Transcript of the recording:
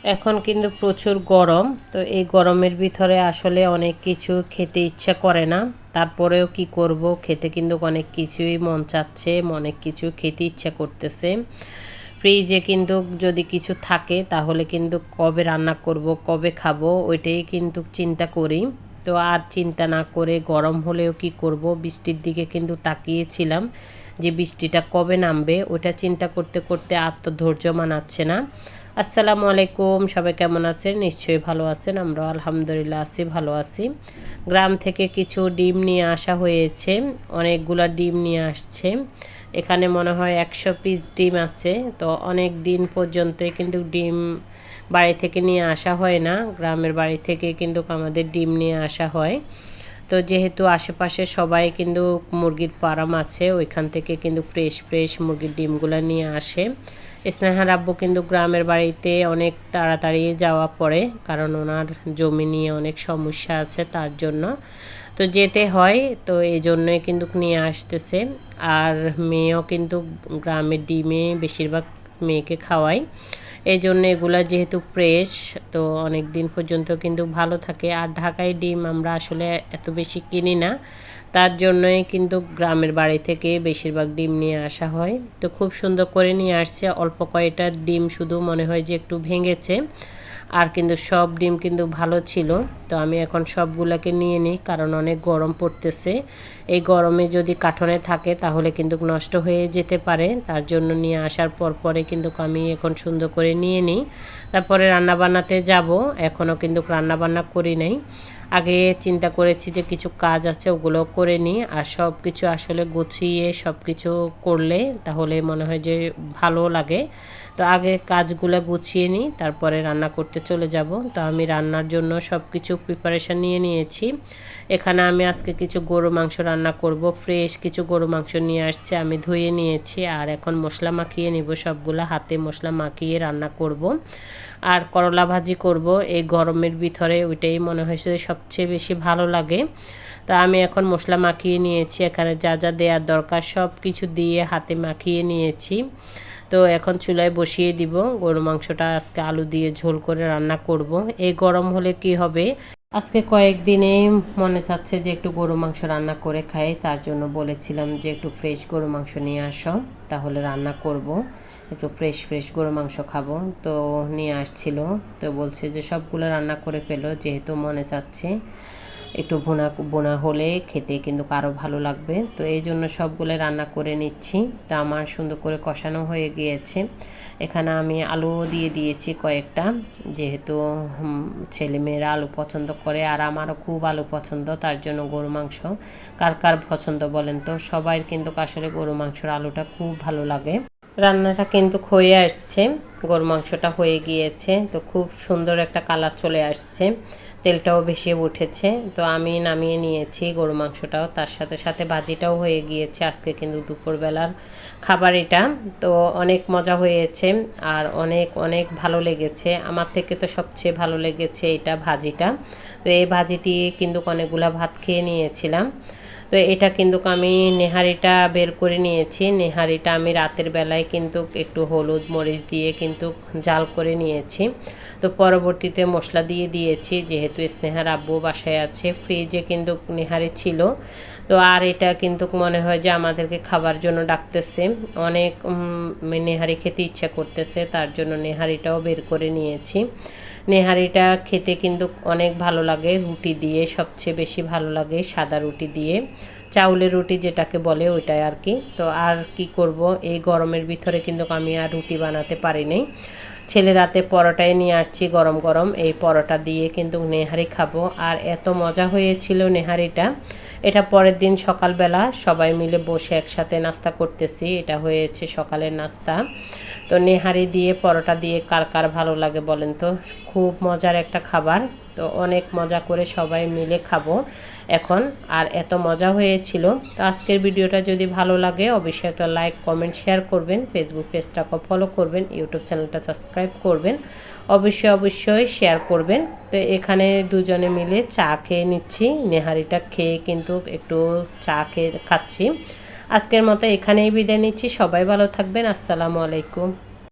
এখন কিন্তু প্রচুর গরম, তো এই গরমের ভিতরে আসলে অনেক কিছু খেতে ইচ্ছা করে না। তারপরেও কি করব, খেতে কিন্তু অনেক কিছুই মন চাচ্ছে, অনেক কিছু খেতে ইচ্ছা করতেছে। ফ্রিজে কিন্তু যদি কিছু থাকে তাহলে কিন্তু কবে রান্না করব, কবে খাবো, ওইটাই কিন্তু চিন্তা করি। তো আর চিন্তা না করে গরম হলেও কি করব, বৃষ্টির দিকে কিন্তু তাকিয়েছিলাম যে বৃষ্টিটা কবে নামবে, ওটা চিন্তা করতে করতে আর তো ধৈর্য মানাচ্ছে না। আসসালামু আলাইকুম, সবাই কেমন আছেন? নিশ্চয়ই ভালো আছেন। আমরা আলহামদুলিল্লাহ আছি, ভালো আছি। গ্রাম থেকে কিছু ডিম নিয়ে আসা হয়েছে, অনেকগুলা ডিম নিয়ে আসছে। এখানে মনে হয় 100 পিস ডিম আছে। তো অনেক দিন পর্যন্ত কিন্তু ডিম বাড়ি থেকে নিয়ে আসা হয় না, গ্রামের বাড়ি থেকে কিন্তু আমাদের ডিম নিয়ে আসা হয়। তো যেহেতু আশেপাশে সবাই কিন্তু মুরগির ফার্ম আছে, ওইখান থেকে কিন্তু ফ্রেশ ফ্রেশ মুরগির ডিমগুলো নিয়ে আসে। স্নেহার আব্বু কিন্তু গ্রামের বাড়িতে অনেক তাড়াতাড়ি যাওয়া পড়ে, কারণ ওনার জমি নিয়ে অনেক সমস্যা আছে, তার জন্য তো যেতে হয়। তো এই জন্যই কিন্তু নিয়ে আসতেছে। আর মেয়েও কিন্তু গ্রামের ডিমে বেশিরভাগ মেয়েকে খাওয়াই, এই জন্য এগুলা যেহেতু ফ্রেশ, তো অনেক দিন পর্যন্ত কিন্তু ভালো থাকে। আর ঢাকায় ডিম আমরা আসলে এত বেশি কিনি না, তার জন্যই কিন্তু গ্রামের বাড়ি থেকে বেশিরভাগ ডিম নিয়ে আসা হয়। তো খুব সুন্দর করে নিয়ে আসছে, অল্প কয়েকটা ডিম শুধু মনে হয় যে একটু ভেঙেছে, আর কিন্তু সব ডিম কিন্তু ভালো ছিল। তো আমি এখন সবগুলোকে নিয়ে নিই, কারণ অনেক গরম পড়তেছে। এই গরমে যদি কার্টনে থাকে তাহলে কিন্তু নষ্ট হয়ে যেতে পারে, তার জন্য নিয়ে আসার পরে কিন্তু আমি এখন সুন্দর করে নিয়ে নিই। তারপরে রান্না বান্নাতে যাব, এখনও কিন্তু রান্না বান্না করি নাই। আগে চিন্তা করেছি যে কিছু কাজ আছে ওগুলো করে নিই, আর সব কিছু আসলে গুছিয়ে সব কিছু করলে তাহলে মনে হয় যে ভালো লাগে। তো আগে কাজগুলো গুছিয়ে নিই, তারপরে রান্না করতে চলে যাব। তো আমি রান্নার জন্য সব কিছু প্রিপারেশান নিয়ে নিয়েছি। এখানে আমি আজকে কিছু গরু মাংস রান্না করব, ফ্রেশ কিছু গরু মাংস নিয়ে আসছে, আমি ধুয়ে নিয়েছি। আর এখন মশলা মাখিয়ে নিব, সবগুলো হাতে মশলা মাখিয়ে রান্না করব। আর করলা ভাজি করব এই গরমের ভিতরে, ওইটাই মনে হয়েছে সবচেয়ে বেশি ভালো লাগে। তো আমি এখন মশলা মাখিয়ে নিয়েছি, এখানে যা যা দেওয়ার দরকার সব কিছু দিয়ে হাতে মাখিয়ে নিয়েছি। তো এখন চুলায় বসিয়ে দিব, গরু মাংসটা আজকে আলু দিয়ে ঝোল করে রান্না করব। এই গরম হলে কি হবে, আজকে কয়েকদিনে মনে চাচ্ছে যে একটু গরু মাংস রান্না করে খাই, তার জন্য বলেছিলাম যে একটু ফ্রেশ গরু মাংস নিয়ে আসো, তাহলে রান্না করব। একটু ফ্রেশ ফ্রেশ গরু মাংস খাবো, তো নিয়ে আসছিল। তো বলছে যে সবগুলো রান্না করে ফেলো, যেহেতু মনে চাচ্ছে একটু ভুনা বোনা হলে খেতে কিন্তু আরও ভালো লাগবে। তো এই জন্য সবগুলো রান্না করে নিচ্ছি। তা আমার সুন্দর করে কষানো হয়ে গিয়েছে। এখানে আমি আলু দিয়ে দিয়েছি কয়েকটা, যেহেতু ছেলেমেয়েরা আলু পছন্দ করে, আর আমারও খুব আলু পছন্দ, তার জন্য গরু মাংস কার কার পছন্দ বলেন তো? সবাই কিন্তু আসলে গরু মাংসের আলুটা খুব ভালো লাগে। রান্নাটা কিন্তু হয়ে আসছে, গরু মাংসটা হয়ে গিয়েছে, তো খুব সুন্দর একটা কালার চলে আসছে, তেলটাও বেশি উঠেছে। তো আমি নামিয়ে নিয়েছি গরু মাংসটাও, তার সাথে সাথে ভাজিটাও হয়ে গিয়েছে। আজকে কিন্তু দুপুরবেলার খাবার এটা। তো অনেক মজা হয়েছে, আর অনেক অনেক ভালো লেগেছে। আমার থেকে তো সবচেয়ে ভালো লেগেছে এটা ভাজিটা। তো এই ভাজিটি কিন্তু অনেকগুলা ভাত খেয়ে নিয়েছিলাম। তো এটা কিন্তু আমি নেহারিটা বের করে নিয়েছি, নেহারিটা আমি রাতের বেলায় কিন্তু একটু হলুদ মরিচ দিয়ে কিন্তু জাল করে নিয়েছি। তো পরবর্তীতে মশলা দিয়ে দিয়েছি, যেহেতু স্নেহার আব্বু বাসায় আছে, ফ্রিজে কিন্তু নেহারি ছিল। তো আর এটা কিন্তু মনে হয় যে আমাদেরকে খাবার জন্য ডাকতেছে, অনেক নেহারি খেতে ইচ্ছা করতেছে, তার জন্য নেহারিটাও বের করে নিয়েছি। নেহারিটা খেতে কিন্তু অনেক ভালো লাগে, রুটি দিয়ে সবচেয়ে বেশি ভালো লাগে, সাদা রুটি দিয়ে, চাউলের রুটি যেটাকে বলে ওইটাই আর কি। তো আর কি করব, এই গরমের ভিতরে কিন্তু আমি আর রুটি বানাতে পারিনি। ছেলে রাতে পরোটাই নিয়ে আসছি গরম গরম, এই পরোটা দিয়ে কিন্তু নেহারি খাবো। আর এত মজা হয়েছিল নেহারিটা, এটা পরের দিন সকালবেলা সবাই মিলে বসে একসাথে নাস্তা করতেছি, এটা হয়েছে সকালের নাস্তা। তো নেহারি দিয়ে পরোটা দিয়ে কার কার ভালো লাগে বলেন তো? খুব মজার একটা খাবার। তো অনেক মজা করে সবাই মিলে খাবো এখন, আর এত মজা হয়েছিল। তো আজকের ভিডিওটা যদি ভালো লাগে অবশ্যই একটা লাইক কমেন্ট শেয়ার করবেন, ফেসবুক পেজটাকে ফলো করবেন, ইউটিউব চ্যানেলটা সাবস্ক্রাইব করবেন, অবশ্যই অবশ্যই শেয়ার করবেন। তো এখানে দুজনে মিলে চা খেয়ে নিচ্ছি, নেহারিটা খেয়ে কিন্তু একটু চা খেয়ে খাচ্ছি। আজকের মতো এখানেই বিদায় নিচ্ছি, সবাই ভালো থাকবেন, আসসালামু আলাইকুম।